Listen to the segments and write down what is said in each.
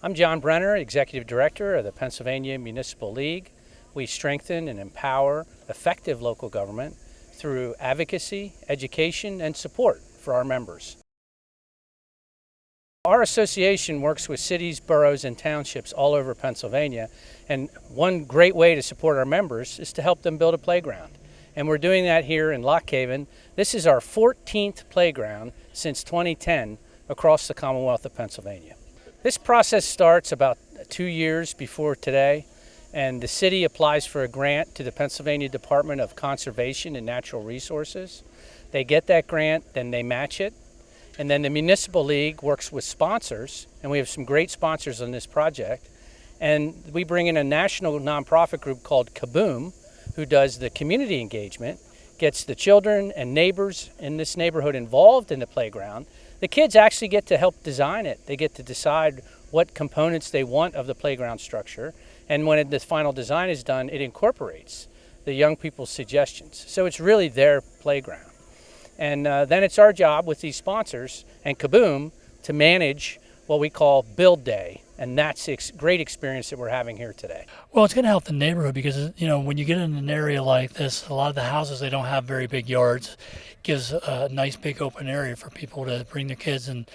I'm John Brenner, Executive Director of the Pennsylvania Municipal League. We strengthen and empower effective local government through advocacy, education, and support for our members. Our association works with cities, boroughs, and townships all over Pennsylvania, and one great way to support our members is to help them build a playground. And we're doing that here in Lock Haven. This is our 14th playground since 2010 across the Commonwealth of Pennsylvania. This process starts about 2 years before today, and the city applies for a grant to the Pennsylvania Department of Conservation and Natural Resources. They get that grant, then they match it, and then the Municipal League works with sponsors, and we have some great sponsors on this project, and we bring in a national nonprofit group called Kaboom, who does the community engagement, gets the children and neighbors in this neighborhood involved in the playground. The kids actually get to help design it. They get to decide what components they want of the playground structure. And when the final design is done, it incorporates the young people's suggestions. So it's really their playground. And then it's our job with these sponsors and Kaboom to manage what we call Build Day. And that's the great experience that we're having here today. Well, it's going to help the neighborhood because, when you get in an area like this, a lot of the houses, they don't have very big yards. Gives a nice big open area for people to bring their kids and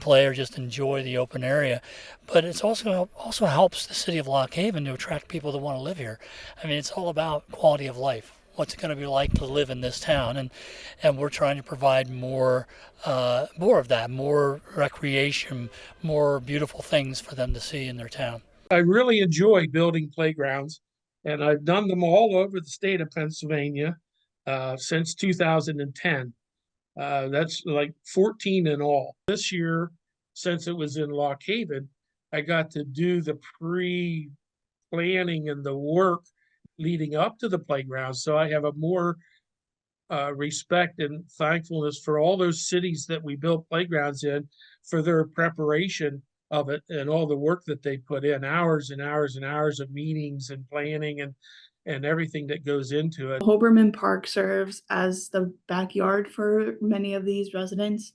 play or just enjoy the open area. But it's also helps the city of Lock Haven to attract people that want to live here. I mean, it's all about quality of life. What's it going to be like to live in this town? And we're trying to provide more of that, more recreation, more beautiful things for them to see in their town. I really enjoy building playgrounds, and I've done them all over the state of Pennsylvania since 2010. That's like 14 in all. This year, since it was in Lock Haven, I got to do the pre-planning and the work leading up to the playground. So I have a more respect and thankfulness for all those cities that we built playgrounds in for their preparation of it and all the work that they put in, hours and hours and hours of meetings and planning and everything that goes into it. Hoberman Park serves as the backyard for many of these residents.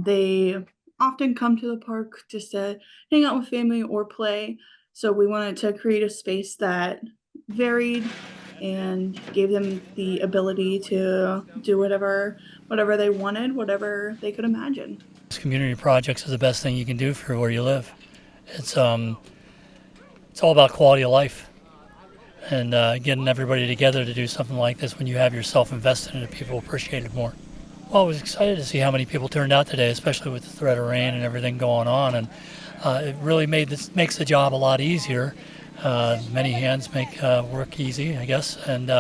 They often come to the park just to hang out with family or play. So we wanted to create a space that varied and gave them the ability to do whatever they wanted, whatever they could imagine. Community projects is the best thing you can do for where you live. It's all about quality of life. And getting everybody together to do something like this when you have yourself invested in it, people appreciate it more. Well, I was excited to see how many people turned out today, especially with the threat of rain and everything going on. And it really makes the job a lot easier. Many hands make work easy, I guess. And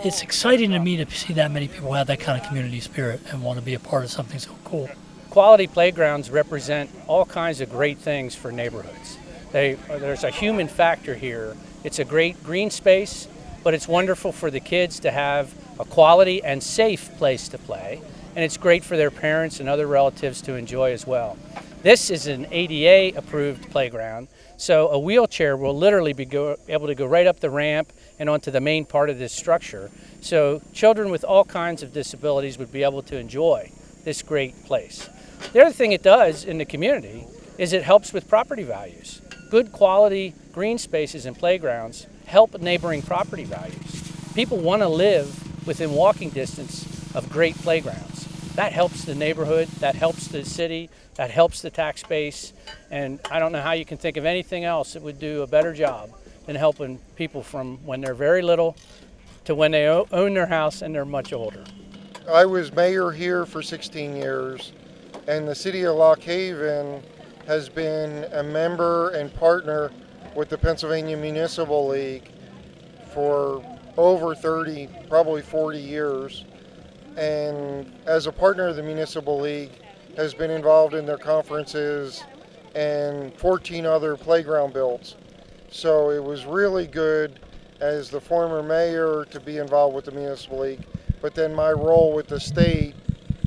it's exciting to me to see that many people have that kind of community spirit and want to be a part of something so cool. Quality playgrounds represent all kinds of great things for neighborhoods. There's a human factor here. It's a great green space, but it's wonderful for the kids to have a quality and safe place to play, and it's great for their parents and other relatives to enjoy as well. This is an ADA-approved playground, so a wheelchair will literally be able to go right up the ramp and onto the main part of this structure. So children with all kinds of disabilities would be able to enjoy this great place. The other thing it does in the community is it helps with property values. Good quality green spaces and playgrounds help neighboring property values. People want to live within walking distance of great playgrounds. That helps the neighborhood, that helps the city, that helps the tax base, and I don't know how you can think of anything else that would do a better job than helping people from when they're very little to when they own their house and they're much older. I was mayor here for 16 years, and the city of Lock Haven has been a member and partner with the Pennsylvania Municipal League for over 30, probably 40 years. And as a partner of the Municipal League, has been involved in their conferences and 14 other playground builds. So it was really good as the former mayor to be involved with the Municipal League, but then my role with the state,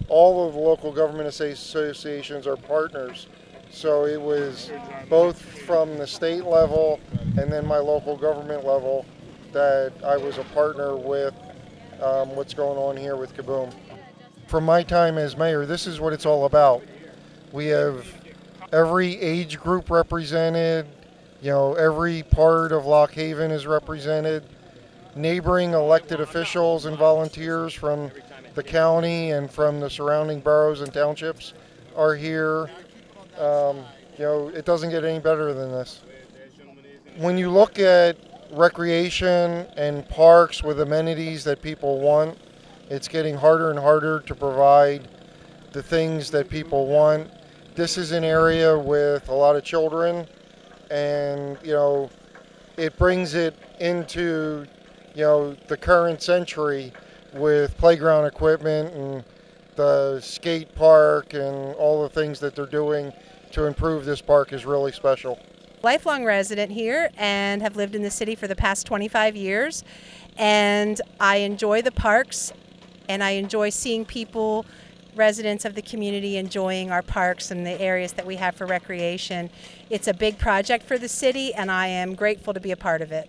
all of the local government associations are partners. So it was both from the state level and then my local government level that I was a partner with what's going on here with Kaboom. From my time as mayor, this is what it's all about. We have every age group represented, every part of Lock Haven is represented. Neighboring elected officials and volunteers from the county and from the surrounding boroughs and townships are here. It doesn't get any better than this. When you look at recreation and parks with amenities that people want, it's getting harder and harder to provide the things that people want. This is an area with a lot of children, and it brings it into the current century with playground equipment and the skate park and all the things that they're doing to improve this park is really special. Lifelong resident here and have lived in the city for the past 25 years, and I enjoy the parks and I enjoy seeing people, residents of the community, enjoying our parks and the areas that we have for recreation. It's a big project for the city and I am grateful to be a part of it.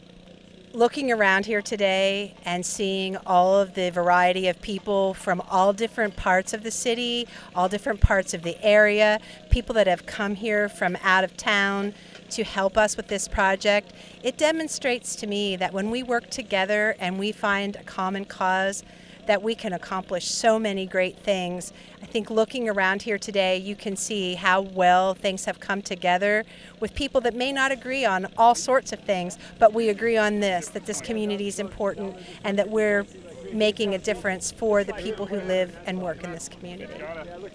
Looking around here today and seeing all of the variety of people from all different parts of the city, all different parts of the area, people that have come here from out of town to help us with this project, it demonstrates to me that when we work together and we find a common cause, that we can accomplish so many great things. I think looking around here today, you can see how well things have come together with people that may not agree on all sorts of things, but we agree on this, that this community is important and that we're making a difference for the people who live and work in this community.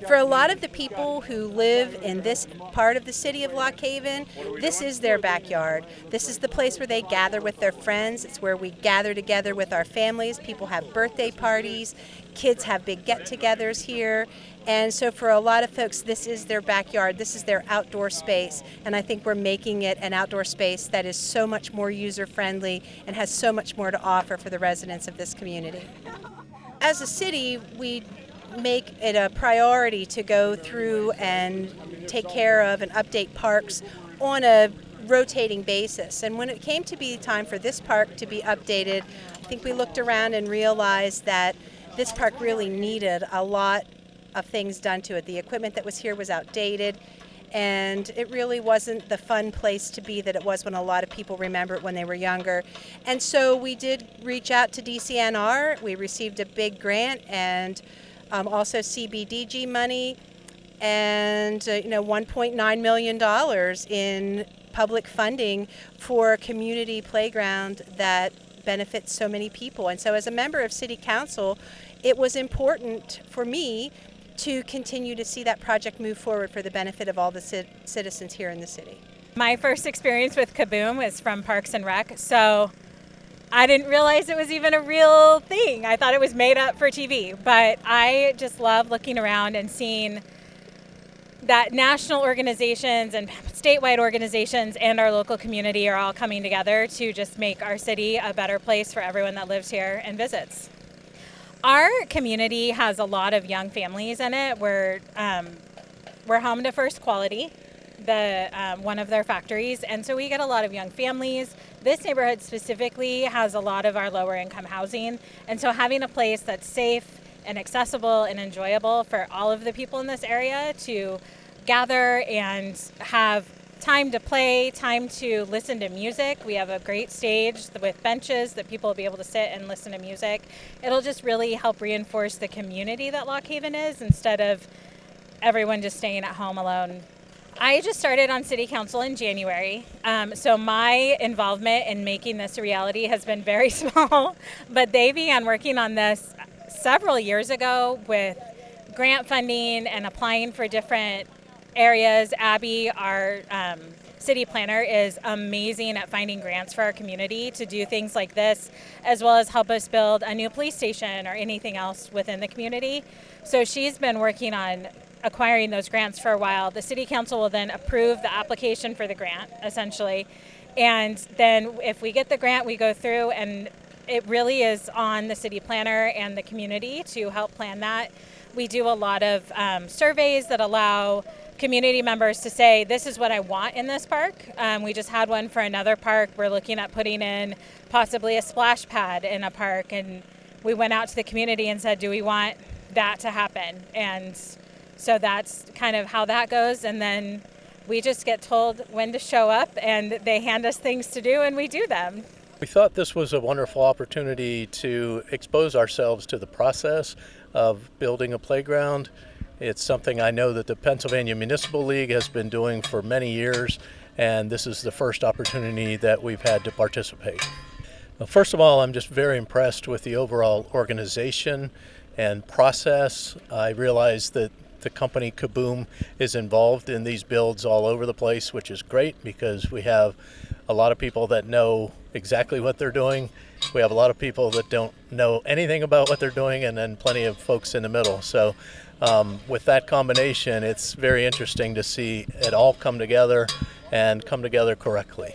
For a lot of the people who live in this part of the city of Lock Haven, this is their backyard. This is the place where they gather with their friends. It's where we gather together with our families. People have birthday parties. Kids have big get-togethers here. And so for a lot of folks, this is their backyard. This is their outdoor space. And I think we're making it an outdoor space that is so much more user-friendly and has so much more to offer for the residents of this community. As a city, we make it a priority to go through and take care of and update parks on a rotating basis. And when it came to be time for this park to be updated, I think we looked around and realized that this park really needed a lot of things done to it. The equipment that was here was outdated, and it really wasn't the fun place to be that it was when a lot of people remember it when they were younger. And so we did reach out to DCNR. We received a big grant and also CBDG money and $1.9 million in public funding for a community playground that benefits so many people. And so as a member of City Council, it was important for me to continue to see that project move forward for the benefit of all the citizens here in the city. My first experience with Kaboom was from Parks and Rec, so I didn't realize it was even a real thing. I thought it was made up for TV, but I just love looking around and seeing that national organizations and statewide organizations and our local community are all coming together to just make our city a better place for everyone that lives here and visits. Our community has a lot of young families in it. We're home to First Quality, one of their factories, and so we get a lot of young families. This neighborhood specifically has a lot of our lower income housing, and so having a place that's safe and accessible and enjoyable for all of the people in this area to gather and have time to play, time to listen to music. We have a great stage with benches that people will be able to sit and listen to music. It'll just really help reinforce the community that Lock Haven is instead of everyone just staying at home alone. I just started on City Council in January, so my involvement in making this a reality has been very small, but they began working on this several years ago with grant funding and applying for different areas. Abby, our city planner, is amazing at finding grants for our community to do things like this, as well as help us build a new police station or anything else within the community. So she's been working on acquiring those grants for a while. The City Council will then approve the application for the grant, essentially. And then if we get the grant, we go through, and it really is on the city planner and the community to help plan that. We do a lot of surveys that allow community members to say, this is what I want in this park. We just had one for another park. We're looking at putting in possibly a splash pad in a park, and we went out to the community and said, do we want that to happen? And so that's kind of how that goes. And then We just get told when to show up, and they hand us things to do, and we do them. We thought this was a wonderful opportunity to expose ourselves to the process of building a playground. It's something I know that the Pennsylvania Municipal League has been doing for many years, and this is the first opportunity that we've had to participate. Well, first of all, I'm just very impressed with the overall organization and process. I realize that the company Kaboom is involved in these builds all over the place, which is great because we have a lot of people that know exactly what they're doing. We have a lot of people that don't know anything about what they're doing, and then plenty of folks in the middle. So with that combination, it's very interesting to see it all come together and come together correctly.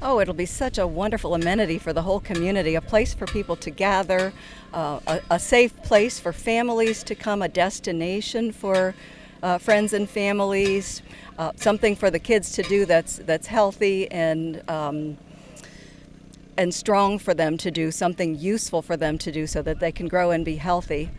Oh, it'll be such a wonderful amenity for the whole community, a place for people to gather, a safe place for families to come, a destination for friends and families, something for the kids to do that's healthy and strong for them to do, something useful for them to do so that they can grow and be healthy.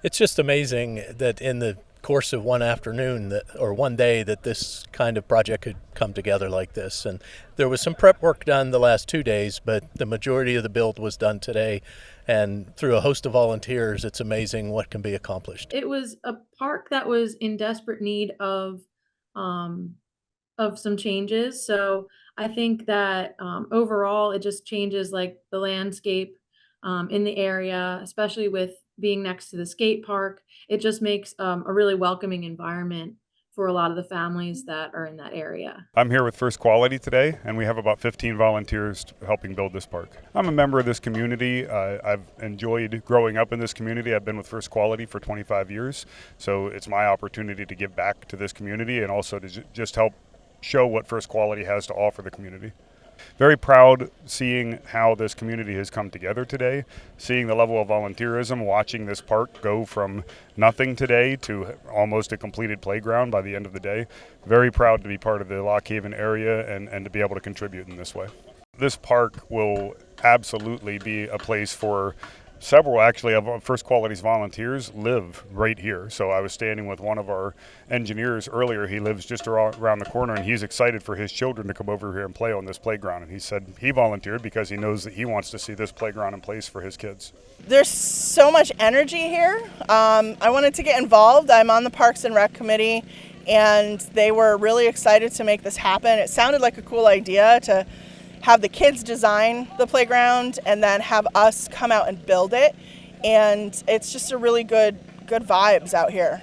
It's just amazing that in the course of one afternoon or one day that this kind of project could come together like this. And there was some prep work done the last 2 days, but the majority of the build was done today. And through a host of volunteers, it's amazing what can be accomplished. It was a park that was in desperate need of some changes. So I think that overall it just changes like the landscape in the area, especially with being next to the skate park. It just makes a really welcoming environment for a lot of the families that are in that area. I'm here with First Quality today, and we have about 15 volunteers helping build this park. I'm a member of this community. I've enjoyed growing up in this community. I've been with First Quality for 25 years, so it's my opportunity to give back to this community and also to just help show what First Quality has to offer the community. Very proud seeing how this community has come together today, seeing the level of volunteerism, watching this park go from nothing today to almost a completed playground by the end of the day. Very proud to be part of the Lock Haven area and to be able to contribute in this way. This park will absolutely be a place for several actually of First Quality's volunteers live right here. So I was standing with one of our engineers earlier. He lives just around the corner, and he's excited for his children to come over here and play on this playground. And he said he volunteered because he knows that he wants to see this playground in place for his kids. There's so much energy here. I wanted to get involved. I'm on the Parks and Rec Committee, and they were really excited to make this happen. It sounded like a cool idea to have the kids design the playground and then have us come out and build it. And it's just a really good vibes out here.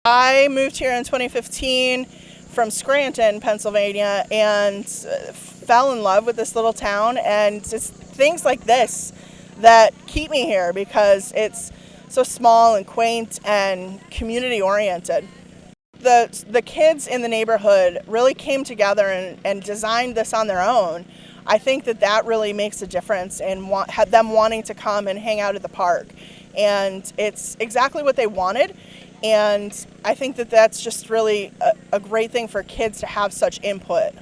I moved here in 2015 from Scranton, Pennsylvania, and fell in love with this little town. And it's things like this that keep me here because it's so small and quaint and community oriented. The kids in the neighborhood really came together and designed this on their own. I think that really makes a difference in them wanting to come and hang out at the park. And it's exactly what they wanted. And I think that's just really a great thing for kids to have such input.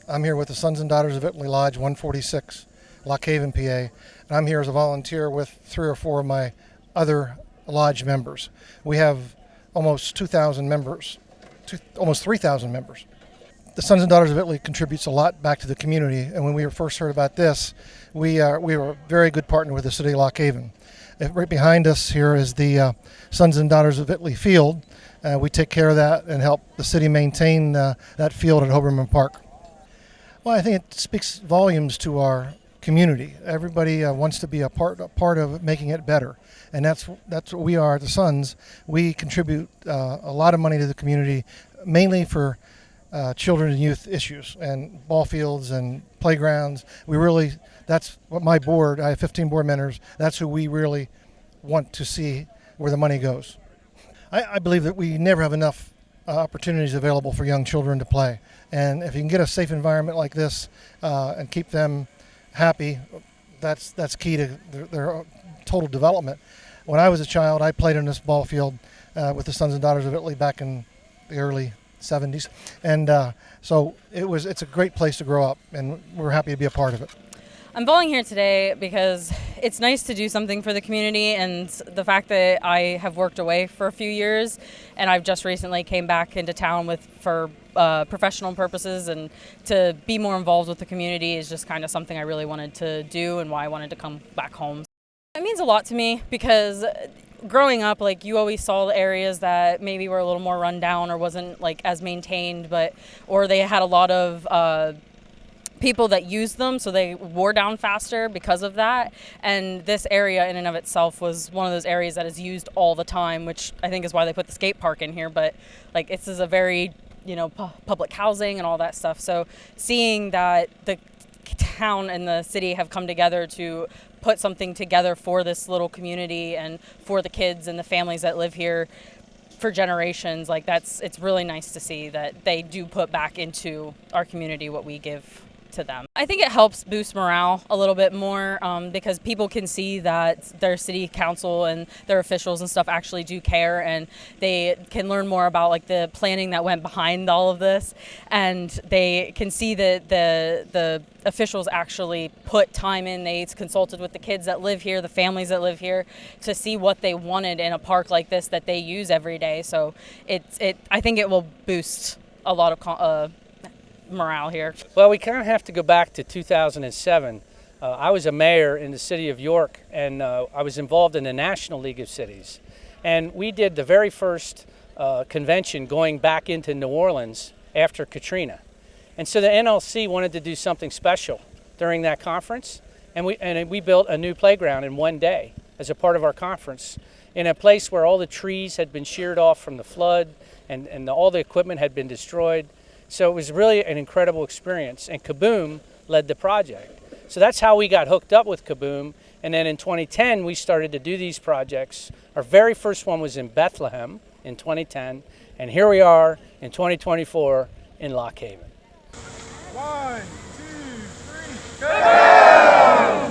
I'm here with the Sons and Daughters of Italy Lodge 146, Lock Haven, PA. And I'm here as a volunteer with 3 or 4 of my other lodge members. We have almost 2,000 members, almost 3,000 members. The Sons and Daughters of Italy contributes a lot back to the community, and when we first heard about this, we were a very good partner with the City of Lock Haven. Right behind us here is the Sons and Daughters of Italy field. We take care of that and help the city maintain that field at Hoberman Park. Well, I think it speaks volumes to our community. Everybody wants to be a part of making it better, and that's what we are at the Sons. We contribute a lot of money to the community, mainly for children and youth issues and ball fields and playgrounds. That's what my board, I have 15 board members, that's who we really want to see where the money goes. I believe that we never have enough opportunities available for young children to play. And if you can get a safe environment like this and keep them happy, that's key to their total development. When I was a child, I played in this ball field with the Sons and Daughters of Italy back in the early 70s, and so it's a great place to grow up, and we're happy to be a part of it. I'm volunteering here today because it's nice to do something for the community, and the fact that I have worked away for a few years and I've just recently came back into town for professional purposes, and to be more involved with the community is just kind of something I really wanted to do and why I wanted to come back home. It means a lot to me because growing up, like, you always saw the areas that maybe were a little more run down or wasn't like as maintained, or they had a lot of people that used them, so they wore down faster because of that. And this area in and of itself was one of those areas that is used all the time, which I think is why they put the skate park in here. But like, this is a very, public housing and all that stuff. So seeing that the town and the city have come together to put something together for this little community and for the kids and the families that live here for generations, it's really nice to see that they do put back into our community what we give to them. I think it helps boost morale a little bit more because people can see that their city council and their officials and stuff actually do care, and they can learn more about like the planning that went behind all of this, and they can see that the officials actually put time in. They consulted with the kids that live here, the families that live here, to see what they wanted in a park like this that they use every day. So I think it will boost a lot of morale here. Well, we kind of have to go back to 2007. I was a mayor in the city of York, and I was involved in the National League of Cities. And we did the very first convention going back into New Orleans after Katrina. And so the NLC wanted to do something special during that conference, and we built a new playground in one day as a part of our conference in a place where all the trees had been sheared off from the flood and all the equipment had been destroyed. So it was really an incredible experience, and Kaboom led the project. So that's how we got hooked up with Kaboom, and then in 2010 we started to do these projects. Our very first one was in Bethlehem in 2010, and here we are in 2024 in Lock Haven. 1, 2, 3, go!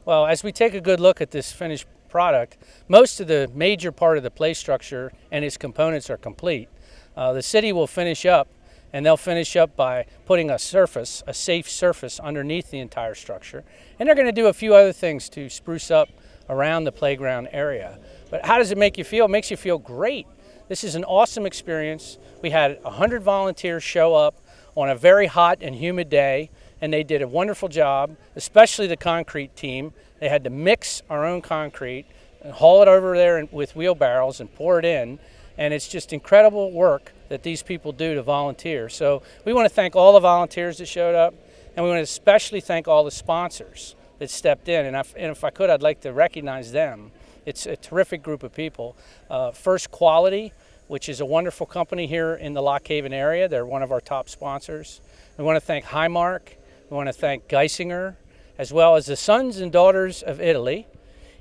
Well, as we take a good look at this finished product, most of the major part of the play structure and its components are complete. The city will finish up, and they'll finish up by putting a safe surface underneath the entire structure. And they're going to do a few other things to spruce up around the playground area. But how does it make you feel? It makes you feel great. This is an awesome experience. We had 100 volunteers show up on a very hot and humid day, and they did a wonderful job, especially the concrete team. They had to mix our own concrete and haul it over there with wheelbarrows and pour it in, and it's just incredible work that these people do to volunteer. So we want to thank all the volunteers that showed up, and we want to especially thank all the sponsors that stepped in, and if I could, I'd like to recognize them. It's a terrific group of people. First Quality, which is a wonderful company here in the Lock Haven area. They're one of our top sponsors. We want to thank Highmark. We want to thank Geisinger, as well as the Sons and Daughters of Italy.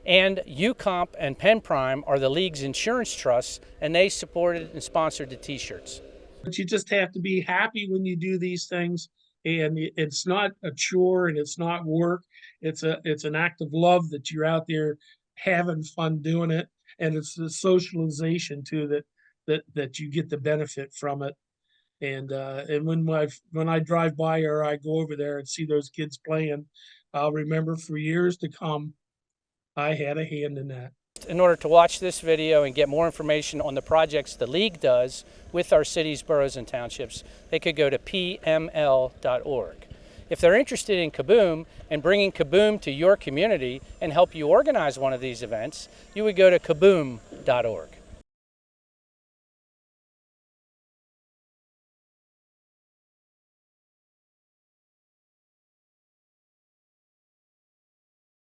And UComp and Penn Prime are the league's insurance trusts, and they supported and sponsored the T-shirts. But you just have to be happy when you do these things, and it's not a chore and it's not work. It's an act of love that you're out there having fun doing it, and it's the socialization too that you get the benefit from it. And when I drive by or I go over there and see those kids playing, I'll remember for years to come, I had a hand in that. In order to watch this video and get more information on the projects the League does with our cities, boroughs, and townships, they could go to pml.org. If they're interested in Kaboom and bringing Kaboom to your community and help you organize one of these events, you would go to kaboom.org.